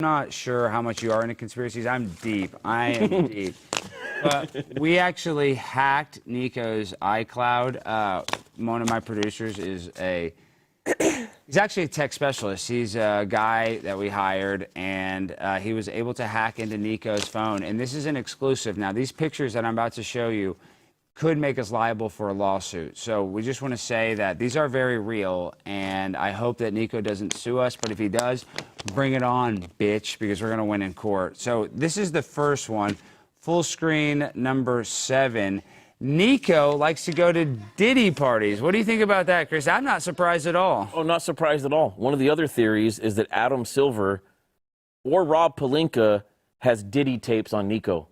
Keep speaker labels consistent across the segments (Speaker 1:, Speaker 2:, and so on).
Speaker 1: Not sure how much you are into conspiracies. I'm deep. I am deep. But we actually hacked Nico's iCloud. One of my producers is he's actually a tech specialist. He's a guy that we hired, and he was able to hack into Nico's phone. And this is an exclusive. Now, these pictures that I'm about to show you could make us liable for a lawsuit. So we just want to say that these are very real, and I hope that Nico doesn't sue us, but if he does, bring it on, bitch, because we're going to win in court. So this is the first one, full screen number 7. Nico likes to go to Diddy parties. What do you think about that, Chris? I'm not surprised at all.
Speaker 2: Oh, not surprised at all. One of the other theories is that Adam Silver or Rob Pelinka has Diddy tapes on Nico.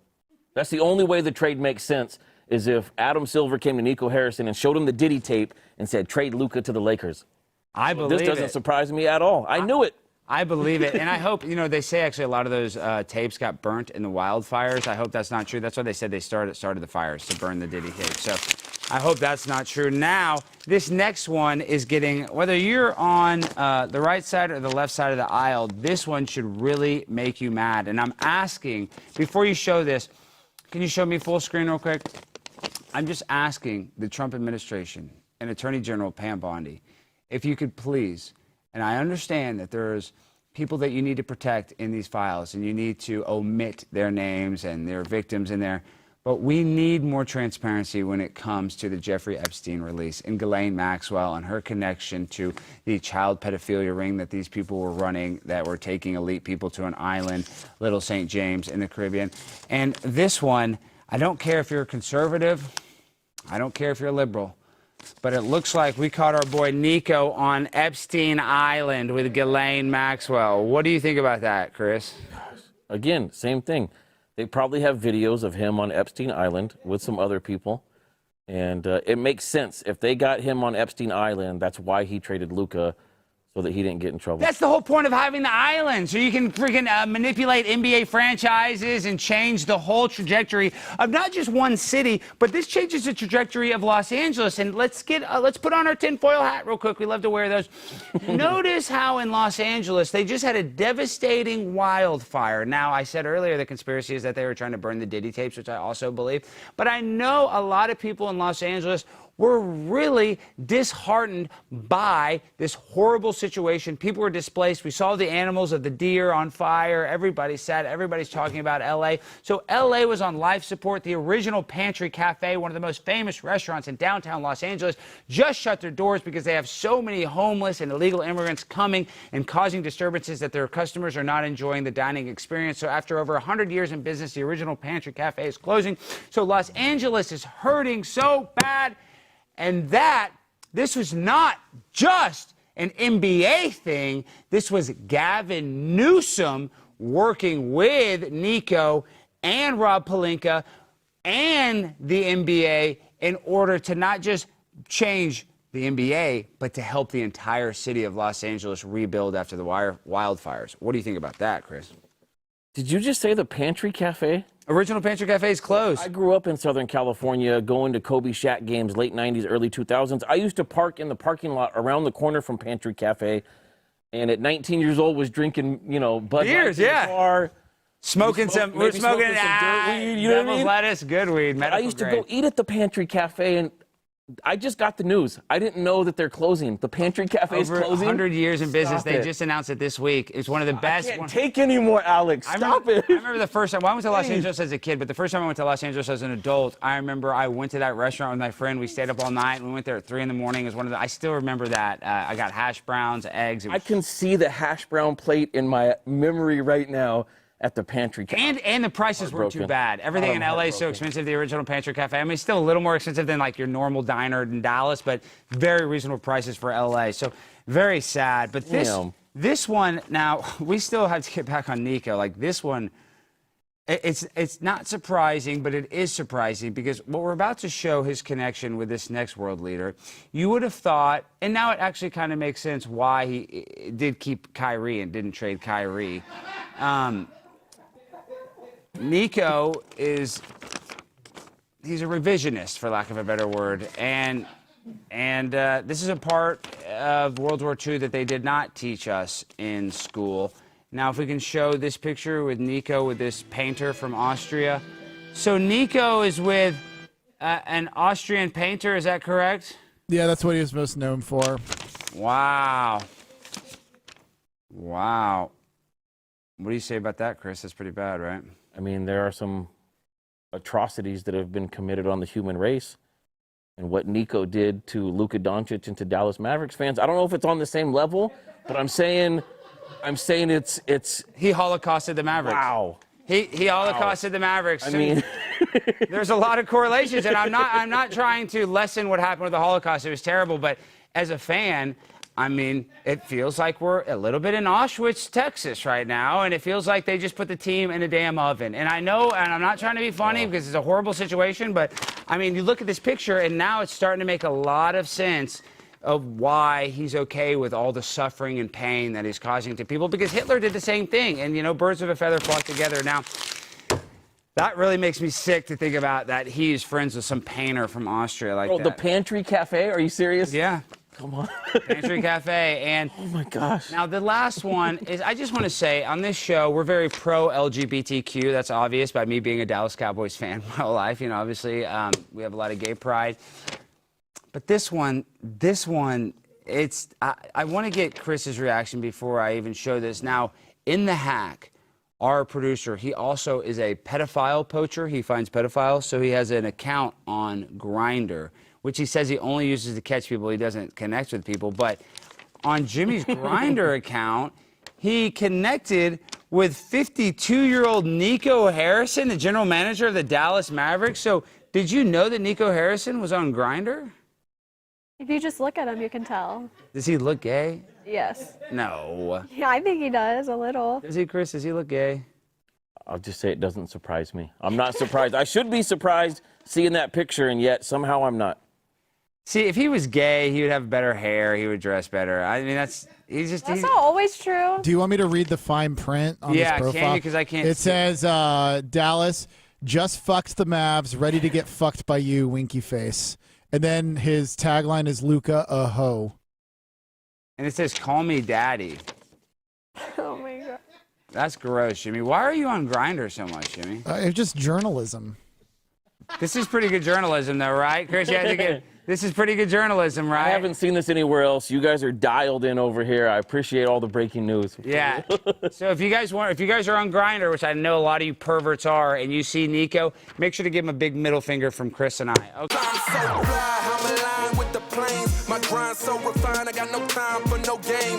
Speaker 2: That's the only way the trade makes sense, is if Adam Silver came to Nico Harrison and showed him the Diddy tape and said, trade Luka to the Lakers.
Speaker 1: I believe it.
Speaker 2: This doesn't surprise me at all. I knew it. I
Speaker 1: believe it. And I hope, they say actually a lot of those tapes got burnt in the wildfires. I hope that's not true. That's why they said they started the fires, to burn the Diddy tapes. So I hope that's not true. Now, this next one is getting, whether you're on the right side or the left side of the aisle, this one should really make you mad. And I'm asking, before you show this, can you show me full screen real quick? I'm just asking the Trump administration and Attorney General Pam Bondi, if you could please, and I understand that there's people that you need to protect in these files and you need to omit their names and their victims in there, but we need more transparency when it comes to the Jeffrey Epstein release and Ghislaine Maxwell and her connection to the child pedophilia ring that these people were running, that were taking elite people to an island, Little St. James in the Caribbean. And this one, I don't care if you're a conservative, I don't care if you're a liberal, but it looks like we caught our boy Nico on Epstein Island with Ghislaine Maxwell. What do you think about that, Chris?
Speaker 2: Again, same thing. They probably have videos of him on Epstein Island with some other people, and it makes sense. If they got him on Epstein Island, that's why he traded Luka, so that he didn't get in trouble.
Speaker 1: That's the whole point of having the island, so you can freaking manipulate NBA franchises and change the whole trajectory of not just one city, but this changes the trajectory of Los Angeles. And let's put on our tinfoil hat real quick. We love to wear those. Notice how in Los Angeles they just had a devastating wildfire. Now, I said earlier the conspiracy is that they were trying to burn the Diddy tapes, which I also believe. But I know a lot of people in Los Angeles were really disheartened by this horrible situation. People were displaced. We saw the animals of the deer on fire. Everybody's sad. Everybody's talking about L.A. So L.A. was on life support. The original Pantry Cafe, one of the most famous restaurants in downtown Los Angeles, just shut their doors because they have so many homeless and illegal immigrants coming and causing disturbances that their customers are not enjoying the dining experience. So after over 100 years in business, the original Pantry Cafe is closing. So Los Angeles is hurting so bad. And this was not just an NBA thing. This was Gavin Newsom working with Nico and Rob Pelinka and the NBA in order to not just change the NBA, but to help the entire city of Los Angeles rebuild after the wildfires. What do you think about that, Chris?
Speaker 2: Did you just say the Pantry Cafe?
Speaker 1: Original Pantry Cafe is closed.
Speaker 2: I grew up in Southern California, going to Kobe Shaq games, late 90s, early 2000s. I used to park in the parking lot around the corner from Pantry Cafe, and at 19 years old was drinking, Bud
Speaker 1: Beers,
Speaker 2: Light in the car.
Speaker 1: Smoking some dirt weed, devil's lettuce, good weed,
Speaker 2: I used to go eat at the Pantry Cafe, and I just got the news. I didn't know that they're closing. The Pantry Cafe is closing.
Speaker 1: Over 100 years in business. They just announced it this week. It's one of the best.
Speaker 2: I can't take anymore, Alex. Stop it.
Speaker 1: I remember the first time. Well, I went to Los Angeles as a kid, but the first time I went to Los Angeles as an adult, I remember I went to that restaurant with my friend. We stayed up all night. We went there at 3 in the morning. It was I still remember that. I got hash browns, eggs.
Speaker 2: I can see the hash brown plate in my memory right now at the Pantry Cafe.
Speaker 1: And the prices weren't too bad. Everything in LA is so expensive, the original Pantry Cafe. I mean, it's still a little more expensive than like your normal diner in Dallas, but very reasonable prices for LA. So very sad. But this one, now, we still have to get back on Nico. Like this one, it's not surprising, but it is surprising because what we're about to show, his connection with this next world leader, you would have thought, and now it actually kind of makes sense why he did keep Kyrie and didn't trade Kyrie. Nico he's a revisionist, for lack of a better word, and this is a part of World War II that they did not teach us in school, Now, if we can show this picture with Nico with this painter from Austria. So Nico is with an Austrian painter, is that correct?
Speaker 3: Yeah, that's what he was most known for.
Speaker 1: Wow. Wow. What do you say about that, Chris? That's pretty bad, right?
Speaker 2: I mean, there are some atrocities that have been committed on the human race. And what Nico did to Luka Doncic and to Dallas Mavericks fans, I don't know if it's on the same level, but I'm saying it's
Speaker 1: He holocausted the Mavericks.
Speaker 2: wow.
Speaker 1: He holocausted the Mavericks.
Speaker 2: I mean,
Speaker 1: there's a lot of correlations, and I'm not trying to lessen what happened with the Holocaust. It was terrible, but as a fan, I mean, it feels like we're a little bit in Auschwitz, Texas right now, and it feels like they just put the team in a damn oven. And I know, and I'm not trying to be funny because it's a horrible situation, but I mean, you look at this picture, and now it's starting to make a lot of sense of why he's okay with all the suffering and pain that he's causing to people, because Hitler did the same thing, and, you know, birds of a feather flock together. Now, that really makes me sick to think about that he's friends with some painter from Austria like that.
Speaker 2: the Pantry Cafe? Are you serious?
Speaker 1: Yeah.
Speaker 2: Come on.
Speaker 1: Pantry Cafe. And
Speaker 2: oh my gosh.
Speaker 1: now the last one is, I just want to say, on this show, we're very pro-LGBTQ. That's obvious by me being a Dallas Cowboys fan my whole life. You know, obviously, we have a lot of gay pride. But this one, it's, I want to get Chris's reaction before I even show this. Now, in the hack, our producer, he also is a pedophile poacher. He finds pedophiles, so he has an account on Grindr, which he says he only uses to catch people. He doesn't connect with people. But on Jimmy's Grindr account, he connected with 52-year-old Nico Harrison, the general manager of the Dallas Mavericks. So did you know that Nico Harrison was on Grindr?
Speaker 4: If you just look at him, you can tell.
Speaker 1: Does he look gay?
Speaker 4: Yes.
Speaker 1: No.
Speaker 4: Yeah, I think he does a little.
Speaker 1: Does he, Chris? Does he look gay?
Speaker 2: I'll just say it doesn't surprise me. I'm not surprised. I should be surprised seeing that picture, and yet somehow I'm not.
Speaker 1: See, if he was gay, he would have better hair. He would dress better. I mean, that's
Speaker 4: That's not always true.
Speaker 3: Do you want me to read the fine print on this profile?
Speaker 1: Yeah, can you? Because I can't.
Speaker 3: It says, Dallas just fucked the Mavs, ready to get fucked by you, winky face. And then his tagline is Luka, a hoe.
Speaker 1: And it says, "Call me daddy."
Speaker 4: Oh my god.
Speaker 1: That's gross, Jimmy. Why are you on Grindr so much, Jimmy?
Speaker 3: It's just journalism.
Speaker 1: This is pretty good journalism, though, right, Chris? You had to get. This is pretty good journalism, right?
Speaker 2: I haven't seen this anywhere else. You guys are dialed in over here. I appreciate all the breaking news.
Speaker 1: Yeah. So if you guys are on Grindr, which I know a lot of you perverts are, and you see Nico, make sure to give him a big middle finger from Chris and I. Okay.
Speaker 5: I'm so fly, I'm aligned with the planes. My grind so refined, I got no time for no games.